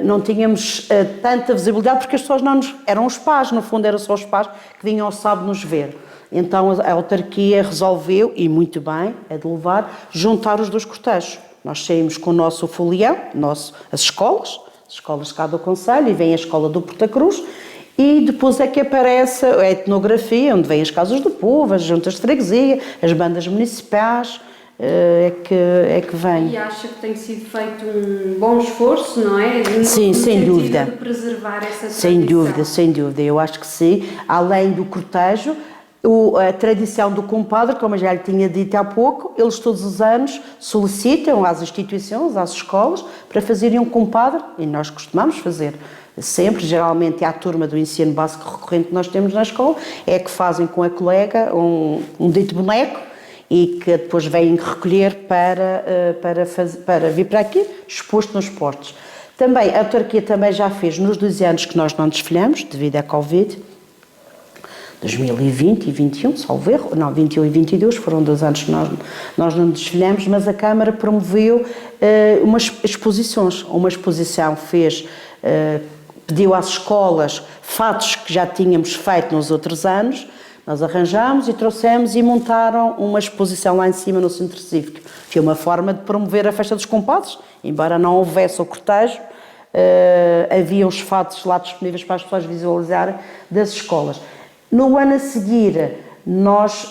não tínhamos tanta visibilidade porque as pessoas eram os pais, no fundo eram só os pais que vinham ao sábado nos ver. Então a autarquia resolveu, e muito bem, é de levar, juntar os dois cortejos. Nós saímos com o nosso folião, as escolas cá do concelho, e vem a escola do Porta Cruz, e depois é que aparece a etnografia, onde vêm as casas do povo, as juntas de freguesia, as bandas municipais, é que vem. E acha que tem sido feito um bom esforço, não é? Sim, sem dúvida. De preservar essa tradição. Sem dúvida, eu acho que sim. Além do cortejo, a tradição do compadre, como eu já lhe tinha dito há pouco, eles todos os anos solicitam às instituições, às escolas, para fazerem um compadre, e nós costumamos fazer sempre, geralmente é a turma do ensino básico recorrente que nós temos na escola, é que fazem com a colega um dito boneco, e que depois vêm recolher para vir para aqui, exposto nos postos. Também, a autarquia também já fez, nos 2 anos que nós não desfilhamos, devido à Covid, 2020 e 21, salvo erro, não, 21 e 22 foram 2 anos que nós não desfilhamos, mas a Câmara promoveu umas exposições. Uma exposição pediu às escolas fatos que já tínhamos feito nos outros anos. Nós arranjámos e trouxemos e montaram uma exposição lá em cima no Centro Cívico. Foi uma forma de promover a festa dos compadres, embora não houvesse o cortejo, havia os fatos lá disponíveis para as pessoas visualizarem das escolas. No ano a seguir, nós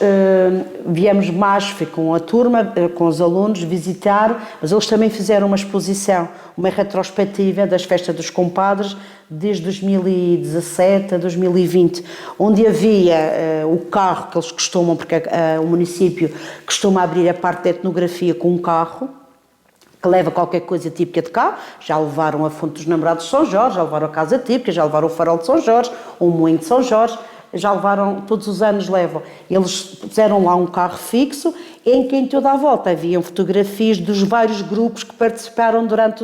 viemos mais, foi com a turma, com os alunos, visitar, mas eles também fizeram uma exposição, uma retrospectiva das festas dos compadres, desde 2017 a 2020, onde havia o carro que eles costumam, porque o município costuma abrir a parte da etnografia com um carro, que leva qualquer coisa típica de cá. Já levaram a Fonte dos Namorados de São Jorge, já levaram a Casa Típica, já levaram o Farol de São Jorge, o Moinho de São Jorge, já levaram, todos os anos levam. Eles puseram lá um carro fixo em que em toda a volta haviam fotografias dos vários grupos que participaram durante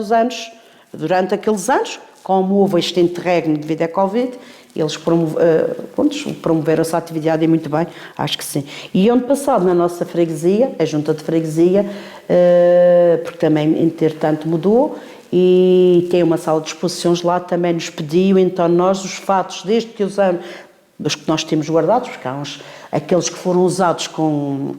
aqueles anos, como houve este interregno devido à Covid, eles promoveram essa atividade e muito bem, acho que sim. E ano passado, na nossa freguesia, a junta de freguesia, porque também, entretanto, mudou, e tem uma sala de exposições lá, também nos pediu, então nós, os fatos, desde que os anos, os que nós temos guardados, porque há aqueles que foram usados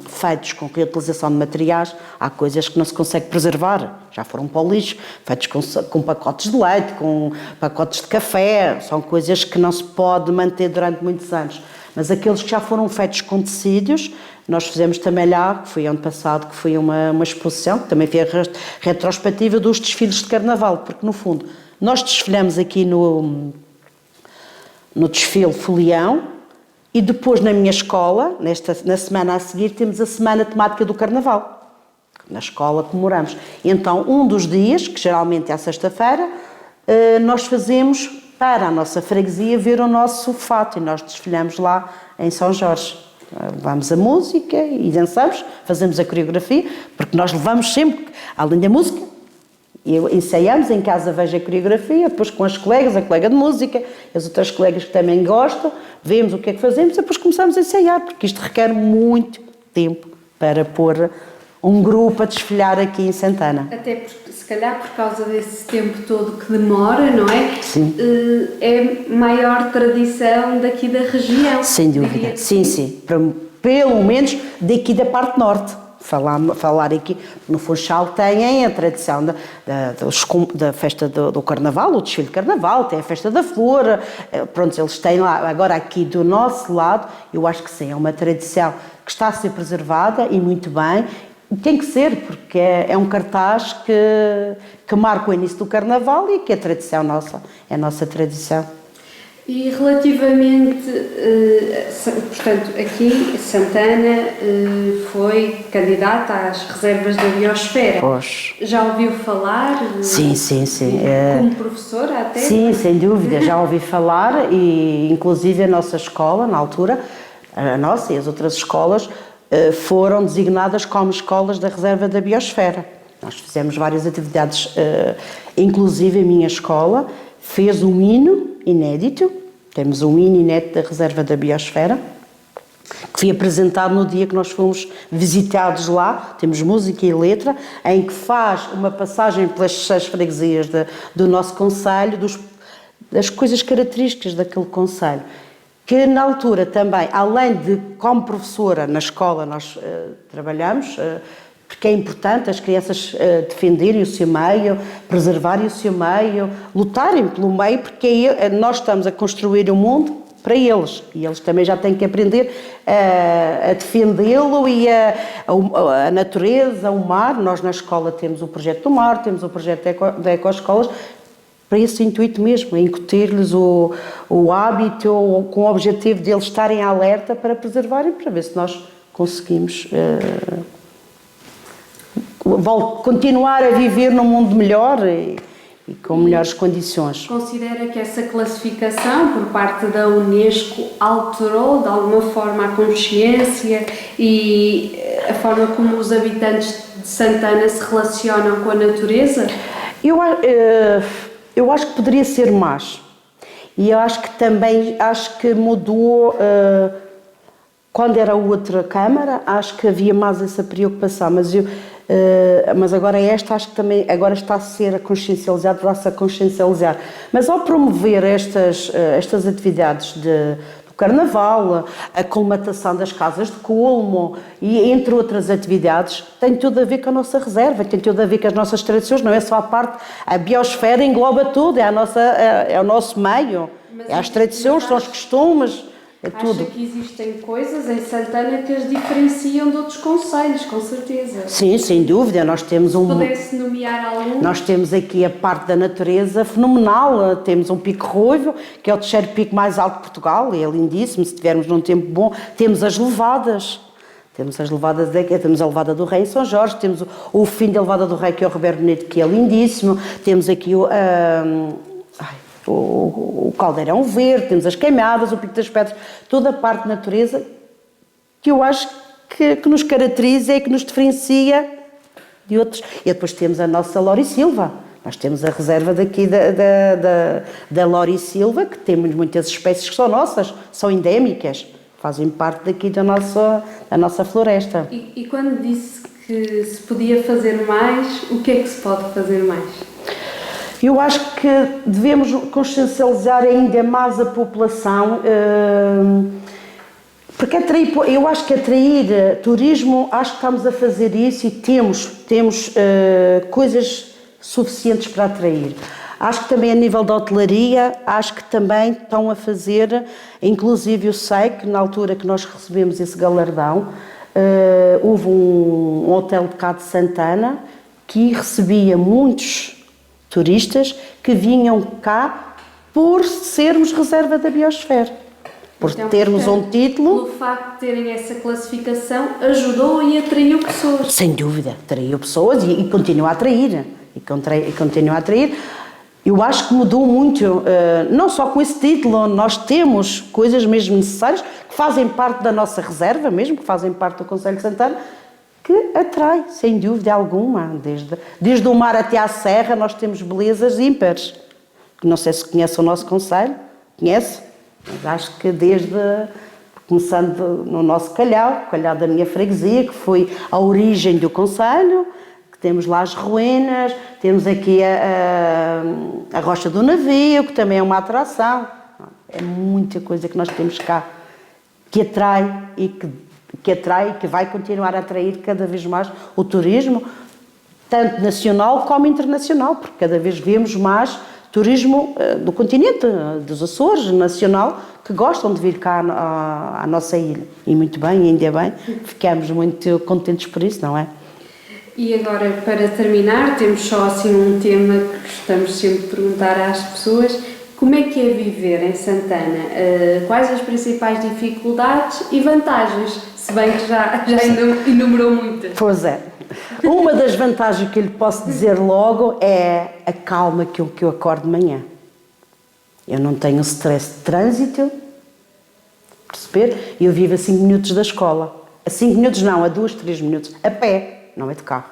feitos com reutilização de materiais, há coisas que não se consegue preservar, já foram para o lixo, feitos com pacotes de leite, com pacotes de café, são coisas que não se pode manter durante muitos anos. Mas aqueles que já foram feitos com tecidos, nós fizemos também lá, que foi ano passado, que foi uma exposição, que também foi a retrospectiva dos desfiles de carnaval, porque no fundo, nós desfilamos aqui no desfile folião, e depois na minha escola, na semana a seguir, temos a semana temática do carnaval. Na escola comemoramos. Então, um dos dias, que geralmente é a sexta-feira, nós fazemos para a nossa freguesia ver o nosso fato, e nós desfilhamos lá em São Jorge. Levamos a música e dançamos, fazemos a coreografia, porque nós levamos sempre, além da música, ensaiamos em casa, vejo a coreografia, depois com as colegas, a colega de música, as outras colegas que também gostam, vemos o que é que fazemos e depois começamos a ensaiar, porque isto requer muito tempo para pôr um grupo a desfilar aqui em Santana. Até porque, se calhar, por causa desse tempo todo que demora, não é? Sim. É maior tradição daqui da região. Sem dúvida, sim. Pelo menos daqui da parte norte. Falar aqui, no Funchal têm a tradição da festa do Carnaval, o desfile de Carnaval, tem a festa da flor, pronto, eles têm lá. Agora aqui do nosso lado, eu acho que sim, é uma tradição que está a ser preservada e muito bem. Tem que ser, porque é um cartaz que marca o início do Carnaval e que é a tradição nossa, é a nossa tradição. E relativamente, portanto, aqui Santana foi candidata às reservas da biosfera. Pois. Já ouviu falar? Sim. Como professora até? Sim, sem dúvida, já ouvi falar e inclusive a nossa escola, na altura, a nossa e as outras escolas, foram designadas como escolas da reserva da biosfera. Nós fizemos várias atividades, inclusive a minha escola fez um hino inédito, temos um hino inédito da reserva da biosfera, que foi apresentado no dia que nós fomos visitados lá, temos música e letra, em que faz uma passagem pelas 6 freguesias do nosso concelho, das coisas características daquele concelho. Que na altura também, além de como professora na escola nós trabalhamos, porque é importante as crianças defenderem o seu meio, preservarem o seu meio, lutarem pelo meio, porque nós estamos a construir o mundo para eles e eles também já têm que aprender a defendê-lo e a natureza, o mar. Nós na escola temos o projeto do mar, temos o projeto da Ecoescolas, para esse intuito mesmo, incutir-lhes o hábito com o objetivo de eles estarem alerta para preservarem, para ver se nós conseguimos continuar a viver num mundo melhor e com melhores condições. Considera que essa classificação por parte da Unesco alterou de alguma forma a consciência e a forma como os habitantes de Santana se relacionam com a natureza? Eu acho que poderia ser mais. E eu acho que também mudou quando era outra Câmara, acho que havia mais essa preocupação, mas agora acho que também agora está a ser consciencializado, está-se a consciencializar. Mas ao promover estas atividades do Carnaval, a colmatação das casas de colmo e entre outras atividades, tem tudo a ver com a nossa reserva, tem tudo a ver com as nossas tradições, não é só a biosfera engloba tudo, é o nosso meio, é as tradições, são os costumes. É tudo. Acha que existem coisas em Santana que as diferenciam de outros concelhos, com certeza? Sim, sem dúvida. Nós temos Se pudesse nomear algum? Nós temos aqui a parte da natureza fenomenal. Temos um pico ruivo, que é o terceiro pico mais alto de Portugal, e é lindíssimo, se tivermos num tempo bom. Temos as levadas. Temos a levada do Rei em São Jorge, temos o fim da levada do Rei, que é o Roberto Bonito, que é lindíssimo. Temos aqui o Caldeirão Verde, temos as queimadas, o Pico das Pedras, toda a parte de natureza que eu acho que nos caracteriza e que nos diferencia de outros. E depois temos a nossa Laurisilva. Nós temos a reserva daqui da Laurisilva, que temos muitas espécies que são nossas, são endémicas, fazem parte daqui da nossa floresta. E quando disse que se podia fazer mais, o que é que se pode fazer mais? Eu acho que devemos consciencializar ainda mais a população, porque eu acho que atrair turismo, acho que estamos a fazer isso e temos coisas suficientes para atrair. Acho que também a nível da hotelaria, acho que também estão a fazer, inclusive eu sei que na altura que nós recebemos esse galardão, houve um hotel de cá de Santana que recebia muitos turistas que vinham cá por sermos reserva da biosfera, por então, termos um título. Pelo facto de terem essa classificação, ajudou e atraiu pessoas. Sem dúvida, atraiu pessoas e continua a atrair. E continua a atrair. Eu acho que mudou muito, não só com esse título, nós temos coisas mesmo necessárias que fazem parte da nossa reserva, mesmo que fazem parte do Concelho de Santana, que atrai, sem dúvida alguma. Desde o mar até à serra nós temos belezas ímpares. Não sei se conhece o nosso concelho, conhece? Mas acho que começando no nosso calhau, o calhau da minha freguesia, que foi a origem do concelho, que temos lá as ruínas, temos aqui a Rocha do Navio, que também é uma atração. É muita coisa que nós temos cá, que atrai e que vai continuar a atrair cada vez mais o turismo, tanto nacional como internacional, porque cada vez vemos mais turismo do continente, dos Açores, nacional, que gostam de vir cá à nossa ilha. E muito bem, ainda bem, ficamos muito contentes por isso, não é? E agora, para terminar, temos só assim um tema que gostamos sempre de perguntar às pessoas: como é que é viver em Santana? Quais as principais dificuldades e vantagens? Se bem que já enumerou muitas. Pois é. Uma das vantagens que eu lhe posso dizer logo é a calma que eu acordo de manhã. Eu não tenho stress de trânsito, perceber? Eu vivo a 5 minutos da escola. A 5 minutos não, a 2, 3 minutos. A pé, não é de carro.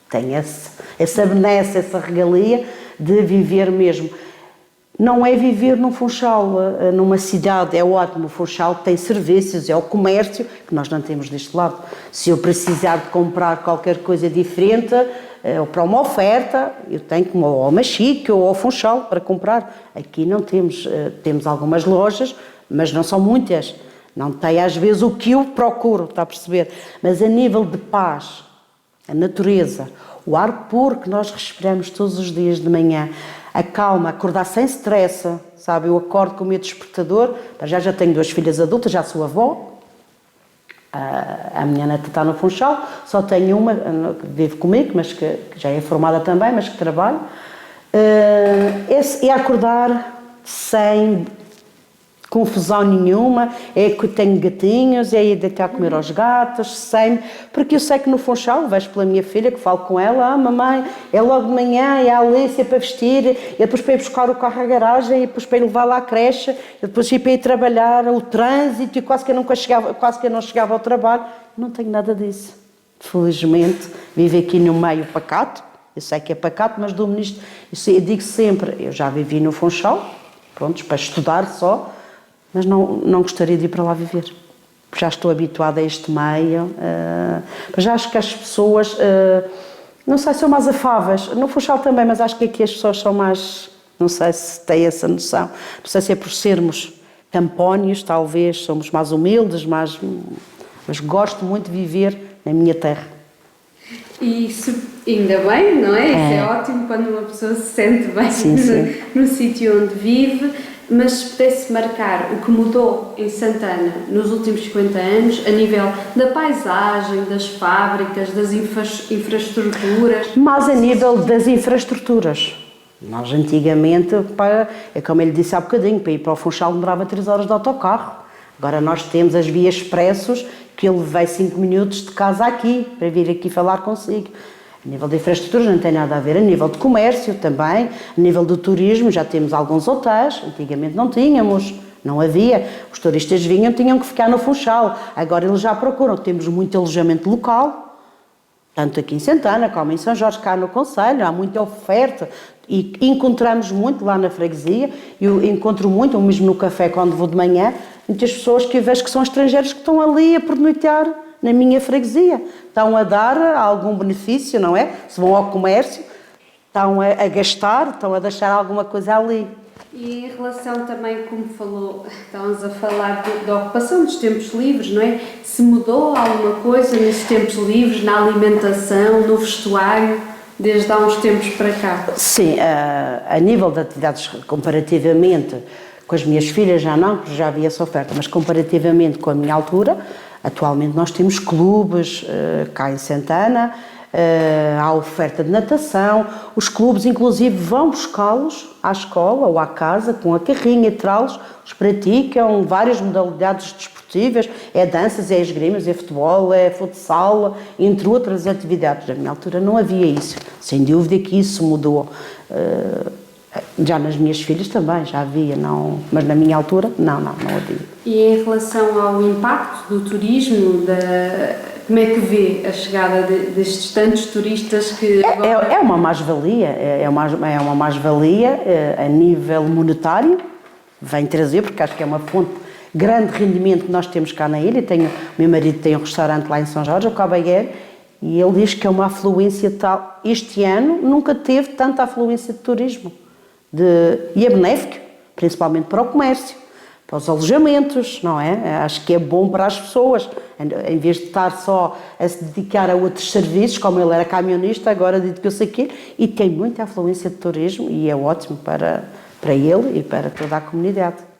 Tenho essa benesse, essa regalia de viver mesmo. Não é viver num Funchal, numa cidade, é ótimo, o Funchal tem serviços, é o comércio, que nós não temos deste lado. Se eu precisar de comprar qualquer coisa diferente, ou para uma oferta, eu tenho que ir ao Machique ou ao Funchal para comprar. Aqui não temos, temos algumas lojas, mas não são muitas. Não tem às vezes o que eu procuro, está a perceber? Mas a nível de paz, a natureza, o ar puro que nós respiramos todos os dias de manhã, a calma, acordar sem stress, sabe? Eu acordo com o meu despertador, já tenho 2 filhas adultas, já sou avó, a minha neta está no Funchal, só tenho uma que vive comigo, mas que já é formada também, mas que trabalha, e acordar sem confusão nenhuma, é que tenho gatinhos, é ir deitar a comer aos gatos, porque eu sei que no Funchal, vejo pela minha filha, que falo com ela, mamãe, é logo de manhã, é a Alicia para vestir, e depois para ir buscar o carro à garagem, e depois para ir levar lá à creche, e depois para ir trabalhar, o trânsito, e quase que eu não chegava ao trabalho. Não tenho nada disso. Felizmente, vivo aqui no meio pacato, eu sei que é pacato, mas dou-me nisto, eu digo sempre, eu já vivi no Funchal, pronto, para estudar só, mas não gostaria de ir para lá viver. Já estou habituada a este meio, mas já acho que as pessoas, não sei, são mais afáveis. No Funchal também, mas acho que aqui as pessoas são mais, não sei se têm essa noção, não sei se é por sermos campónios, talvez, somos mais humildes, mas gosto muito de viver na minha terra. E isso, ainda bem, não é? Isso é ótimo quando uma pessoa se sente bem no sítio onde vive. Mas se pudesse marcar o que mudou em Santana nos últimos 50 anos, a nível da paisagem, das fábricas, das infraestruturas... Mas a nível das infraestruturas. Nós antigamente, é como ele disse há bocadinho, para ir para o Funchal demorava 3 horas de autocarro. Agora nós temos as vias expressos, que eu levei 5 minutos de casa aqui, para vir aqui falar consigo. A nível de infraestruturas não tem nada a ver, a nível de comércio também, a nível do turismo já temos alguns hotéis, antigamente não tínhamos, não havia, os turistas vinham, tinham que ficar no Funchal, agora eles já procuram, temos muito alojamento local, tanto aqui em Santana como em São Jorge, cá no concelho, há muita oferta e encontramos muito lá na freguesia, eu encontro muito, ou mesmo no café quando vou de manhã, muitas pessoas que eu vejo que são estrangeiros que estão ali a pernoitar na minha freguesia, estão a dar algum benefício, não é? Se vão ao comércio, estão a gastar, estão a deixar alguma coisa ali. E em relação também, como falou, estamos a falar da ocupação dos tempos livres, não é? Se mudou alguma coisa nesses tempos livres, na alimentação, no vestuário, desde há uns tempos para cá? Sim, a nível de atividades, comparativamente com as minhas filhas já não, porque já havia essa oferta, mas comparativamente com a minha altura, atualmente nós temos clubes cá em Santana, há oferta de natação, os clubes inclusive vão buscá-los à escola ou à casa com a carrinha e trá-los, eles praticam várias modalidades desportivas, é danças, é esgrimas, é futebol, é futsal, entre outras atividades. Na minha altura não havia isso, sem dúvida que isso mudou. Já nas minhas filhas também, já havia, não, mas na minha altura, não havia. E em relação ao impacto do turismo, como é que vê a chegada destes tantos turistas que agora... É uma mais-valia, é uma mais-valia a nível monetário, vem trazer, porque acho que é uma fonte grande rendimento que nós temos cá na ilha. O meu marido tem um restaurante lá em São Jorge, o Cabaguer, e ele diz que é uma afluência tal. Este ano nunca teve tanta afluência de turismo. E é benéfico, principalmente para o comércio, para os alojamentos, não é? Acho que é bom para as pessoas, em vez de estar só a se dedicar a outros serviços, como ele era camionista, agora dedica-se àquilo, e tem muita afluência de turismo, e é ótimo para ele e para toda a comunidade.